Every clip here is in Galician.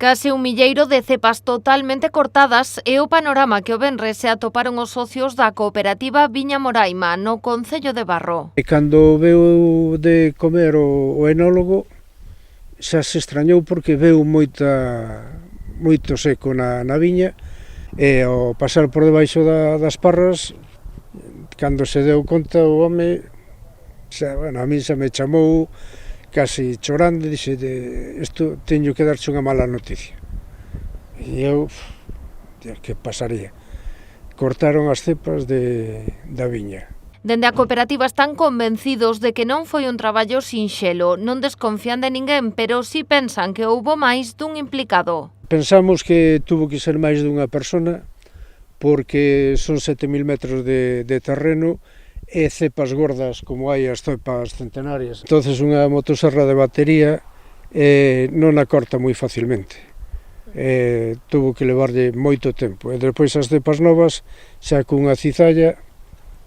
Case un milleiro de cepas totalmente cortadas é o panorama que o venres se atoparon os socios da cooperativa Viña Moraima no concello de Barro. E cando veu de comer o enólogo xa se extrañou porque veu moito seco na viña e ao pasar por debaixo das parras, cando se deu conta o home, a mí xa me chamou casi chorando, e dixe, isto teño que darche unha mala noticia. E eu, que pasaría? Cortaron as cepas da viña. Dende a cooperativa están convencidos de que non foi un traballo sinxelo, non desconfían de ninguén, pero sí pensan que houbo máis dun implicado. Pensamos que tuvo que ser máis dunha persona, porque son 7.000 metros de terreno e cepas gordas como hai as cepas centenarias. Entonces unha motoserra de batería non a corta moi facilmente. Tuvo que levarlle moito tempo. E despois as cepas novas, xa cunha cizalla,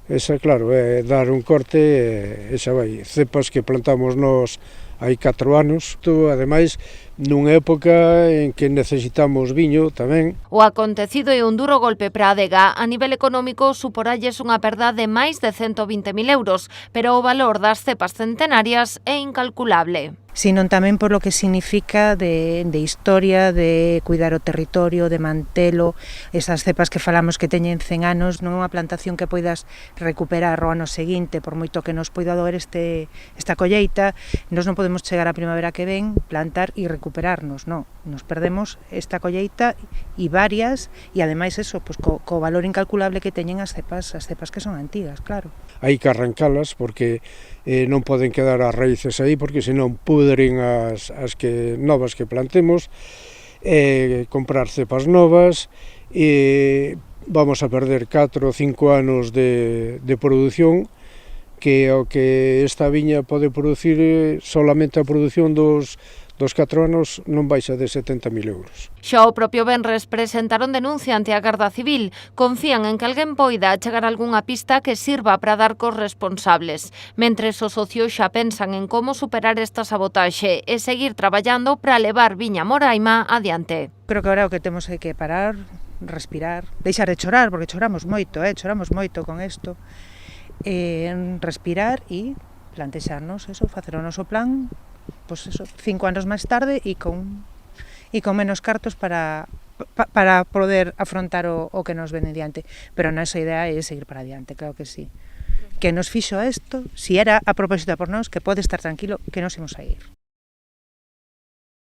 esa claro, é dar un corte e xa vai. Cepas que plantamos nós hai 4 anos, ademais nunha época en que necesitamos viño tamén. O acontecido é un duro golpe para a adega. A nivel económico suporalles unha perda de máis de 120.000 euros, pero o valor das cepas centenarias é incalculable. Sino tamén por lo que significa de historia, de cuidar o territorio, de mantelo, esas cepas que falamos que teñen 100 anos, non é unha plantación que poidas recuperar o ano seguinte, por moito que nos poida doer esta colleita, nos non podemos chegar a primavera que ven, plantar e recuperarnos, non, nos perdemos esta colleita e varias, e ademais eso, pues, co valor incalculable que teñen as cepas que son antigas, claro. Hai que arrancalas porque non poden quedar as raíces aí, porque senón pudren as novas que plantemos, comprar cepas novas, e vamos a perder 4 ou 5 anos de produción, que o que esta viña pode producir, solamente a produción dos 4 anos non baixa de 70.000 euros. Xa o propio venres presentaron denuncia ante a Garda Civil. Confían en que alguén poida chegar a algunha pista que sirva para dar cos responsables. Mentres os socios xa pensan en como superar esta sabotaxe e seguir traballando para levar Viña Moraima adiante. Creo que agora o que temos é que parar, respirar, deixar de chorar, porque choramos moito con isto. Respirar e plantexarnos eso, facer o noso plan, pues eso, 5 anos máis tarde e con menos cartos para poder afrontar o que nos ven adiante. Pero a nosa idea é seguir para adiante, claro que sí. Que nos fixo isto, si era a propósito por nós, que pode estar tranquilo que nos imos a ir.